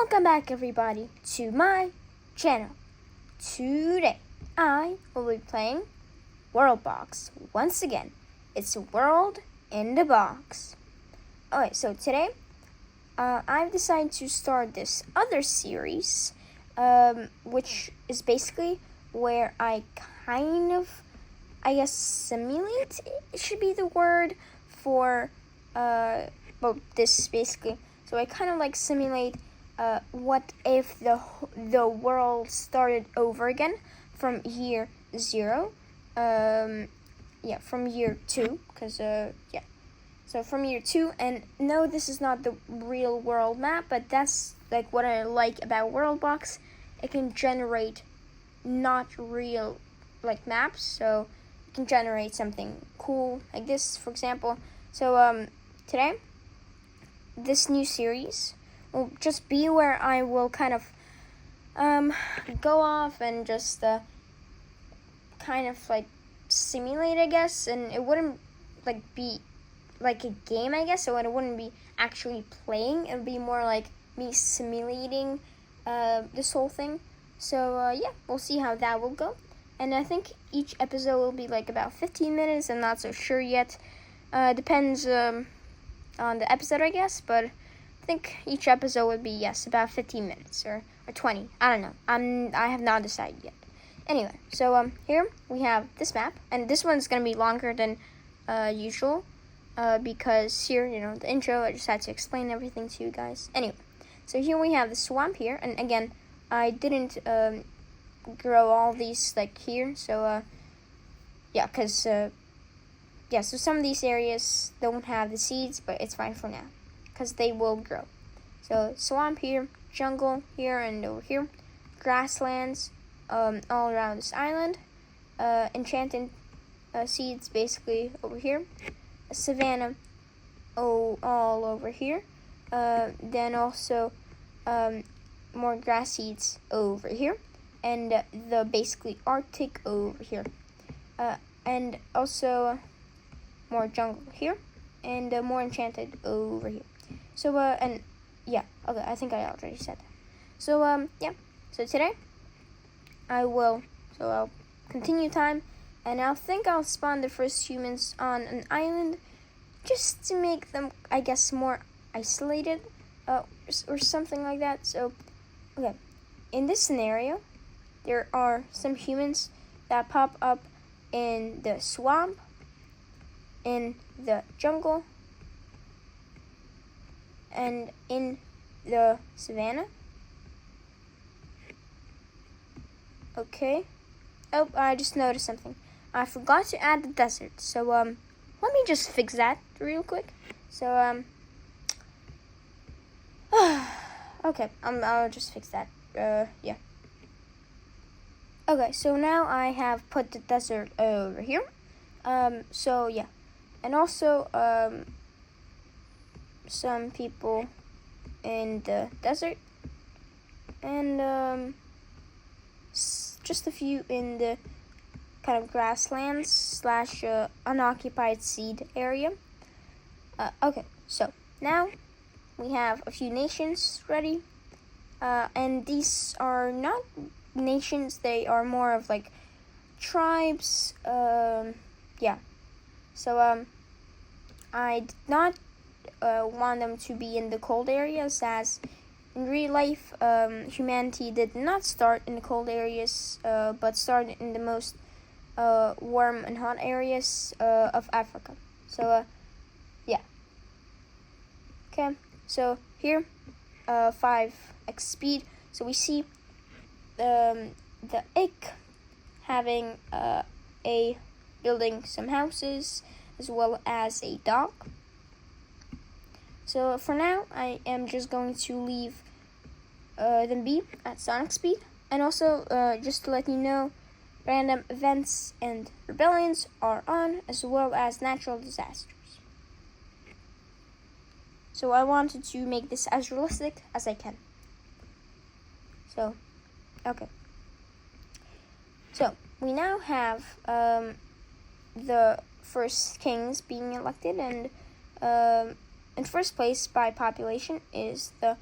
Welcome back, everybody, to my channel. Today, I will be playing WorldBox once again. It's World in the Box. Alright, so today, I've decided to start this other series, which is basically where I kind of, simulate, it should be the word for, this basically. So I kind of simulate what if the world started over again from year 0, from year 2, because so from year 2, and no, this is not the real world map, but that's what I like about WorldBox. It can generate not real maps, so it can generate something cool like this, for example. So today, this new series will just be where I will kind of go off and just kind of simulate, I guess, and it wouldn't be like a game, I guess, so it wouldn't be actually playing. It would be more like me simulating this whole thing. So yeah, we'll see how that will go. And I think each episode will be about 15 minutes. I'm not so sure yet. Depends on the episode, I guess, but I think each episode would be, about 15 minutes or 20. I don't know. I have not decided yet. Anyway, so here we have this map, and this one's gonna be longer than usual because here, the intro, I just had to explain everything to you guys. Anyway, so here we have the swamp here, and again, I didn't grow all these here, so so some of these areas don't have the seeds, but it's fine for now, because they will grow. So swamp here, jungle here and over here, grasslands all around this island, enchanted seeds basically over here, a savanna all over here, then also more grass seeds over here, and the basically Arctic over here, and also more jungle here, and more enchanted over here. So, okay, I think I already said that. So, so today, I'll continue time, and I'll spawn the first humans on an island, just to make them, I guess, more isolated, or something like that. So, okay, in this scenario, there are some humans that pop up in the swamp, in the jungle, and in the savanna. Okay. Oh, I just noticed something. I forgot to add the desert. So let me just fix that real quick. So okay, I'll just fix that. Yeah. Okay, so now I have put the desert over here. So yeah. And also, some people in the desert, and just a few in the kind of grasslands / unoccupied seed area. Okay, so now we have a few nations ready, and these are not nations, they are more of tribes. Yeah. So I did not want them to be in the cold areas, as in real life, humanity did not start in the cold areas, but started in the most warm and hot areas of Africa. So, yeah. Okay, so here, 5x speed. So we see the egg having a building some houses, as well as a dog. So for now, I am just going to leave them be at sonic speed. And also, just to let you know, random events and rebellions are on, as well as natural disasters. So I wanted to make this as realistic as I can. So, okay. So, we now have the first kings being elected, and in first place by population is the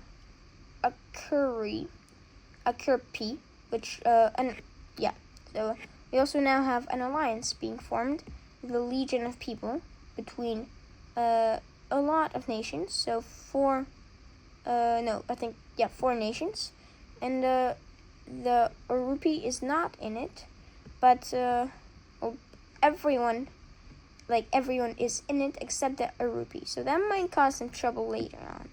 Akurpi, which So we also now have an alliance being formed, the Legion of People, between a lot of nations. So four nations, and the Urupi is not in it, but everyone is in it except the Urupi. So that might cause some trouble later on.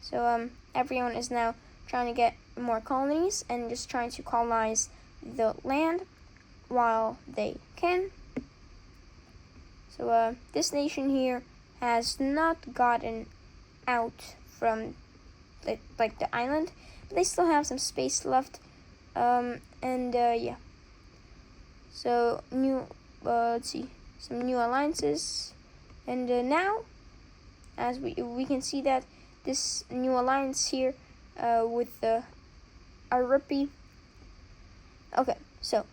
So everyone is now trying to get more colonies and just trying to colonize the land while they can. So this nation here has not gotten out from the island, but they still have some space left. So let's see, some new alliances, and now, as we can see that this new alliance here with the Aripi. Okay, so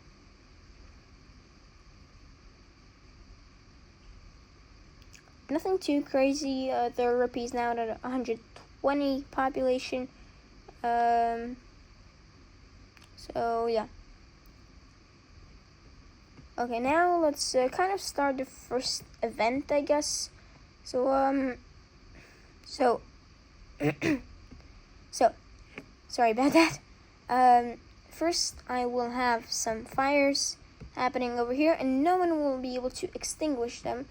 nothing too crazy. The Aripi is now at 120 population. So yeah. Okay, now let's kind of start the first event, I guess. So sorry about that. First I will have some fires happening over here, and no one will be able to extinguish them.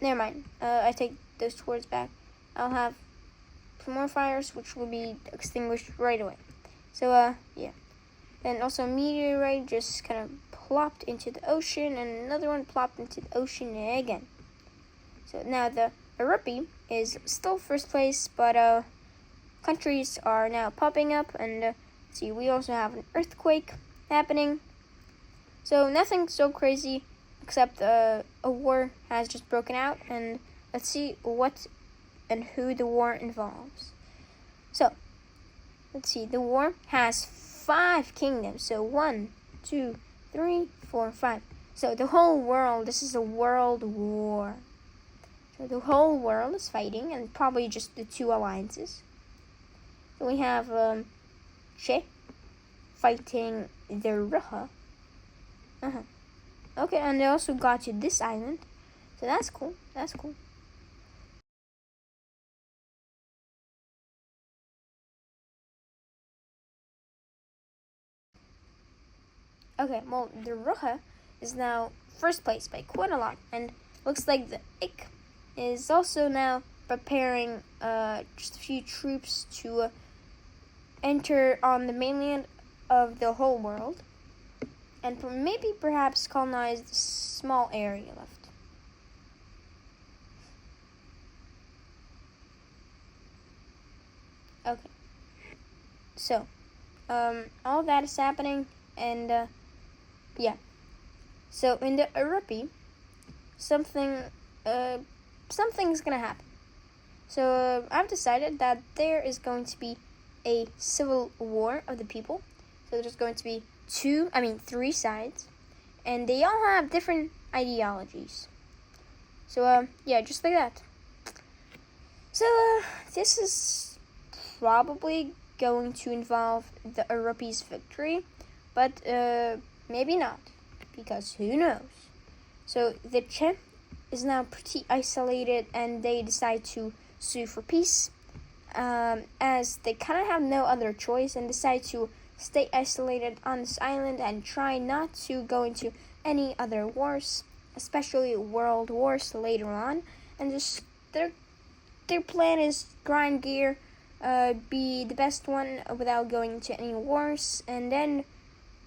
Never mind. I take those words back. I'll have some more fires, which will be extinguished right away. So yeah. Then also a meteorite just kind of plopped into the ocean, and another one plopped into the ocean again. So now the Aripi is still first place, but countries are now popping up, and see, we also have an earthquake happening. So nothing so crazy, except a war has just broken out, and let's see what and who the war involves. So let's see, the war has 5 kingdoms. So 1, 2, 3, 4, 5. So the whole world, this is a world war. So the whole world is fighting, and probably just the 2 alliances. So we have Che fighting the Ruha. Okay, and they also got to this island. So that's cool. That's cool. Okay, well, the Ruha is now first place by quite a lot, and looks like the Ik is also now preparing just a few troops to enter on the mainland of the whole world, and maybe perhaps colonize the small area left. Okay, so all that is happening, and yeah. So in the Aripi, something's gonna happen. So I've decided that there is going to be a civil war of the people. So there's going to be 3 sides, and they all have different ideologies. So yeah, just like that. So this is probably going to involve the Aripi's victory, but maybe not, because who knows? So the Che is now pretty isolated, and they decide to sue for peace, as they kind of have no other choice, and decide to stay isolated on this island and try not to go into any other wars, especially world wars later on. And just their plan is grind gear, be the best one without going into any wars, and then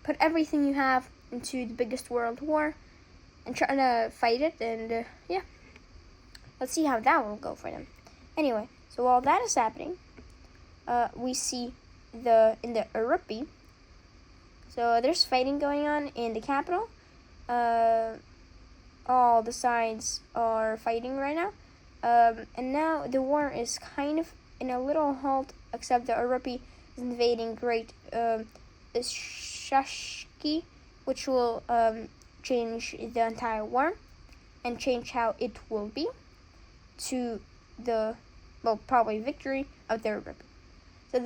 put everything you have into the biggest world war and try to fight it. And yeah, let's see how that will go for them. Anyway, so while that is happening, we see in the Aripi, so there's fighting going on in the capital. All the sides are fighting right now, and now the war is kind of in a little halt, except the Aripi is invading Great Shashki, which will change the entire war and change how it will be to the well, probably victory of the Rupi. So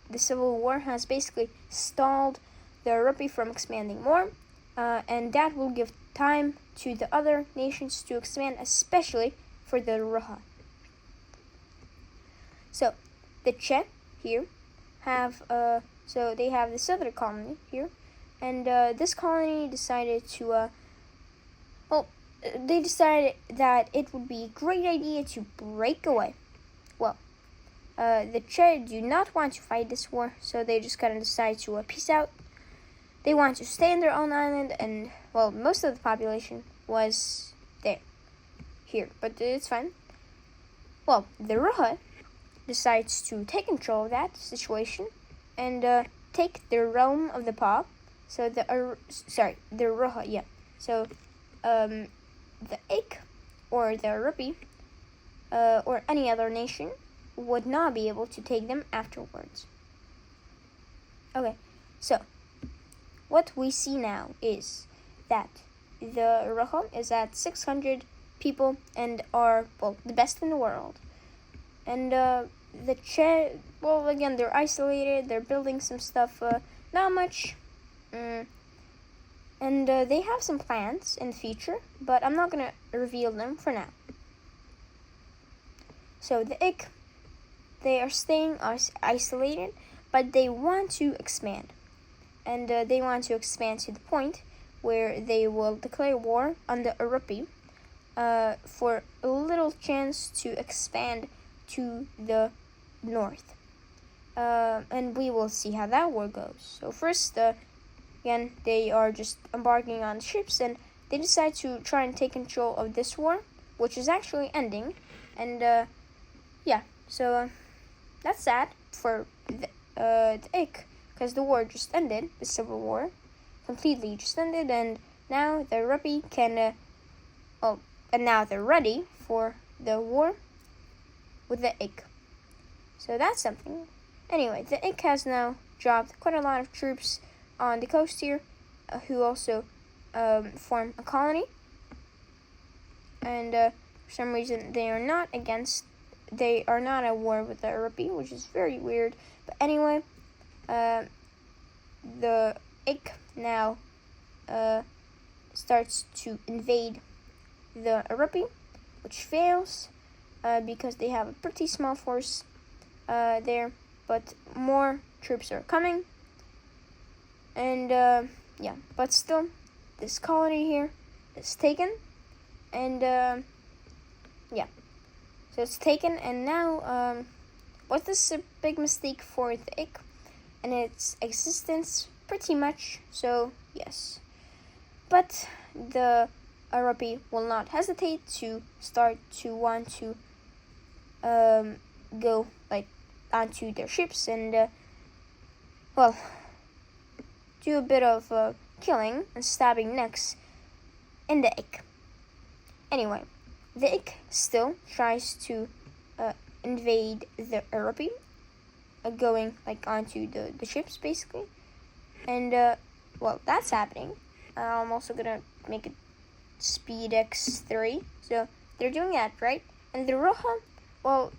the Civil War has basically stalled the Rupi from expanding more, and that will give time to the other nations to expand, especially for the Ruha. So the Che here have so they have this other colony here, and this colony decided to they decided that it would be a great idea to break away. Well, the Che do not want to fight this war, so they just kind of decide to peace out. They want to stay in their own island, and well, most of the population was here, but it's fine. Well, the Ruha decides to take control of that situation and take the realm of the Pa. So the Ruha, yeah. So the Ik or the Rupi or any other nation would not be able to take them afterwards. Okay, so what we see now is that the Ruha is at 600 people and are, well, the best in the world. And the Che, well, again, they're isolated, they're building some stuff, not much. And they have some plans in the future, but I'm not going to reveal them for now. So the Ik, they are staying isolated, but they want to expand. And they want to expand to the point where they will declare war on the Rupi for a little chance to expand to the north. And we will see how that war goes. So first, again, they are just embarking on ships, and they decide to try and take control of this war, which is actually ending. And yeah, so that's sad for the Ik, because the war just ended, the Civil War completely just ended, and now the Rupi can, and now they're ready for the war with the Ik. So that's something. Anyway, the Ik has now dropped quite a lot of troops on the coast here, who also form a colony. And for some reason, they are not at war with the Rupi, which is very weird. But anyway, the Ik now starts to invade the Rupi, which fails because they have a pretty small force there, but more troops are coming. And yeah, but still, this colony here is taken, and yeah, so it's taken, and now what is a big mistake for the Ik and its existence, pretty much. So yes, but the Rupi will not hesitate to start to want to go like onto their ships and well, do a bit of killing and stabbing necks in the Ik. Anyway, the Ik still tries to invade the Rupi, going like onto the ships basically, and well, that's happening. I'm also gonna make it speed X3, so they're doing that, right? And the Ruha, well,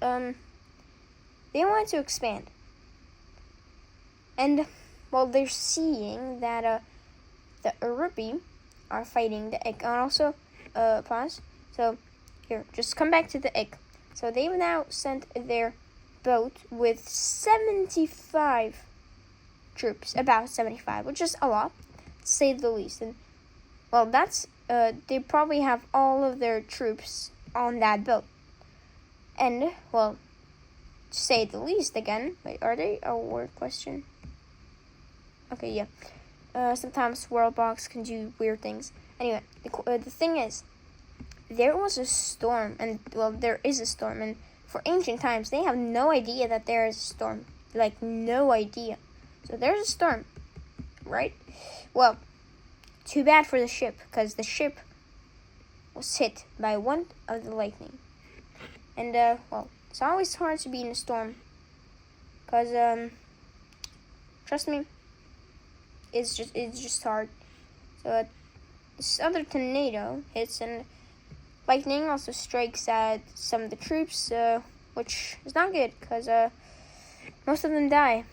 they want to expand, and well, they're seeing that the Rupi are fighting the Ik. And also, pause. So here, just come back to the Ik. So they've now sent their boat with 75 troops, about 75, which is a lot, to say the least. And well, that's they probably have all of their troops on that boat. And well, to say the least, again, wait, are they a word question? Okay, yeah. Sometimes WorldBox can do weird things. Anyway, the thing is, there was a storm, and well, there is a storm, and for ancient times, they have no idea that there is a storm. Like, no idea. So there's a storm, right? Well, too bad for the ship, because the ship was hit by one of the lightning. And, well, it's always hard to be in a storm, because, trust me, it's just hard. So, this other tornado hits, and lightning also strikes at some of the troops, which is not good because most of them die.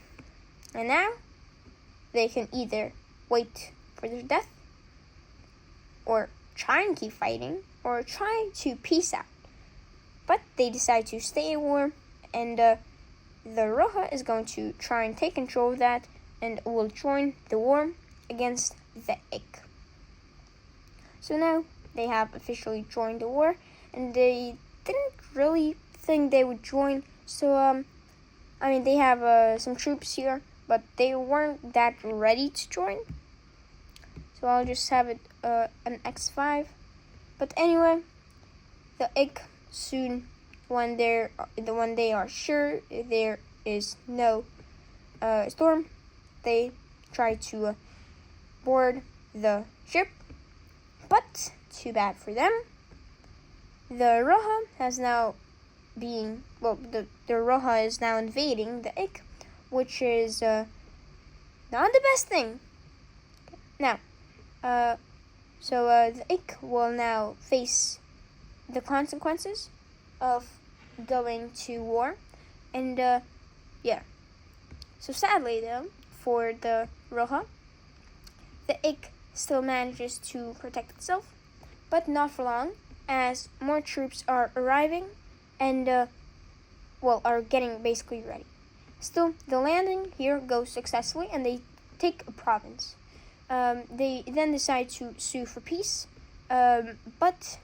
And now they can either wait for their death, or try and keep fighting, or try to peace out. But they decide to stay at war, and the Roja is going to try and take control of that and will join the war against the Ik. So now they have officially joined the war, and they didn't really think they would join. So, they have some troops here, but they weren't that ready to join. So I'll just have it an X5. But anyway, the Ik soon, when they are sure there is no storm, they try to board the ship. But too bad for them, the Roja has now the Roja is now invading the Ik, which is not the best thing. Now, the Ik will now face the consequences of going to war, and So sadly though, for the Roja, the Ik still manages to protect itself, but not for long, as more troops are arriving and are getting basically ready. Still, the landing here goes successfully, and they take a province. They then decide to sue for peace, but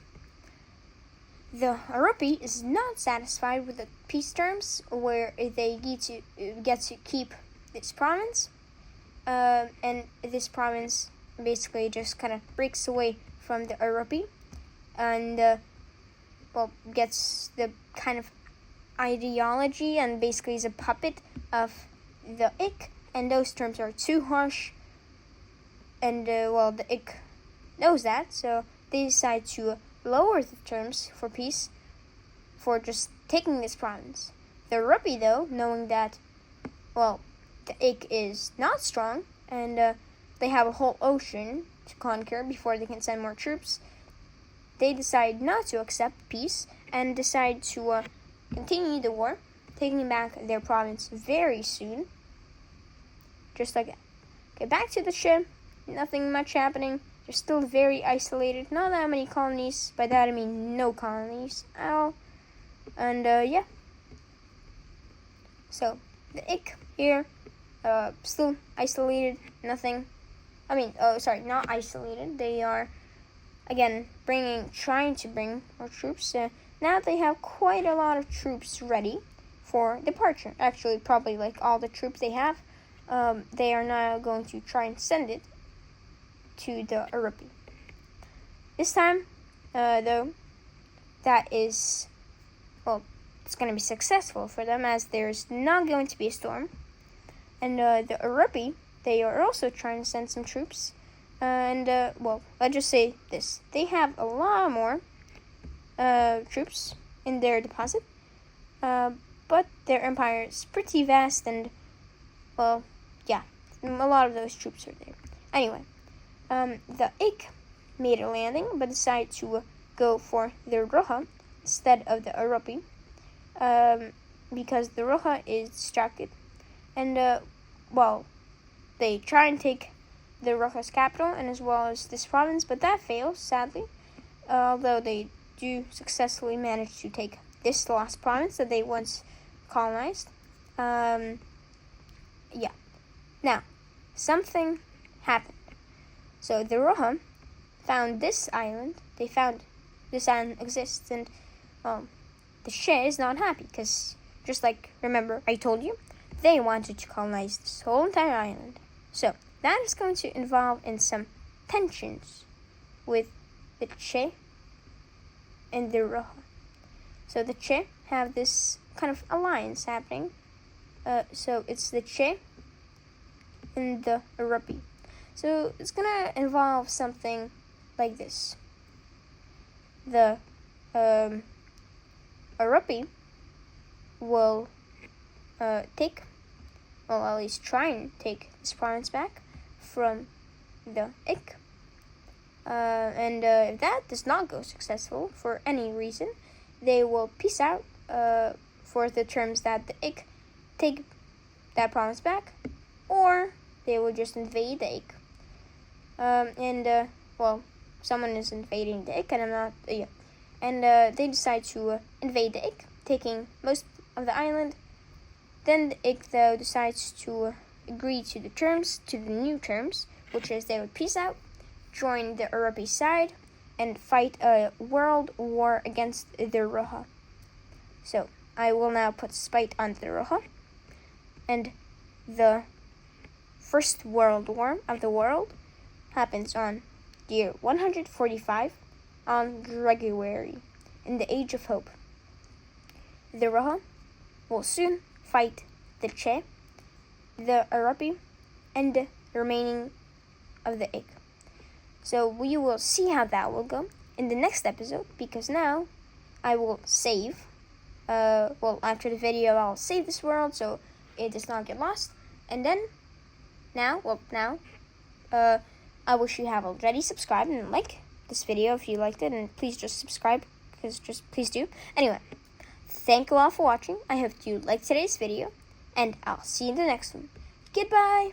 the Arupi is not satisfied with the peace terms, where they get to keep this province, and this province basically just kind of breaks away from the Arupi, and gets the kind of ideology and basically is a puppet of the Ik, and those terms are too harsh, and the Ik knows that, so they decide to lower the terms for peace for just taking this province. The Rupi, though, knowing that, the Ik is not strong, and they have a whole ocean to conquer before they can send more troops, they decide not to accept peace and decide to continue the war, taking back their province very soon. Just like that. Okay, back to the ship. Nothing much happening. They're still very isolated. Not that many colonies. By that I mean no colonies at all. And So the Ik here, still isolated. Nothing. Not isolated. They are again trying to bring more troops. Now they have quite a lot of troops ready for departure. Actually, probably like all the troops they have. They are now going to try and send it to the Arupi. This time, though, that is, it's going to be successful for them, as there's not going to be a storm. And the Arupi, they are also trying to send some troops. Let's just say this. They have a lot more troops in their deposit. But their empire is pretty vast, and, a lot of those troops are there. Anyway, the Ik made a landing, but decided to go for the Roja instead of the Arupi, because the Roja is distracted. And, they try and take the Roja's capital, and as well as this province, but that fails, sadly, although they do successfully manage to take this lost province that they once colonized. Now, something happened. So the Roja found this island. They found this island exists, and the She is not happy, because just like, remember, I told you, they wanted to colonize this whole entire island. So that is going to involve in some tensions with the Che and the Roja. So the Che have this kind of alliance happening. So it's the Che and the Arupi. So it's gonna involve something like this. The Arupi will at least try and take this province back from the Ik. And if that does not go successful for any reason, they will peace out for the terms that the ick take that promise back, or they will just invade the ick. Well, someone is invading the ick, and I'm not. Yeah, and they decide to invade the ick, taking most of the island. Then the ick though decides to agree to the new terms, which is they would peace out, join the European side, and fight a world war against the Roha. So I will now put spite on the Roha, and the first world war of the world happens on year 145 on Gregory, in the Age of Hope. The Roha will soon fight the Che, the Arapi, and the remaining of the Ick. So we will see how that will go in the next episode, because now I will save. After the video, I'll save this world so it does not get lost. And then, I wish you have already subscribed and liked this video if you liked it, and please just subscribe, because please do. Anyway, thank you all for watching. I hope you liked today's video, and I'll see you in the next one. Goodbye!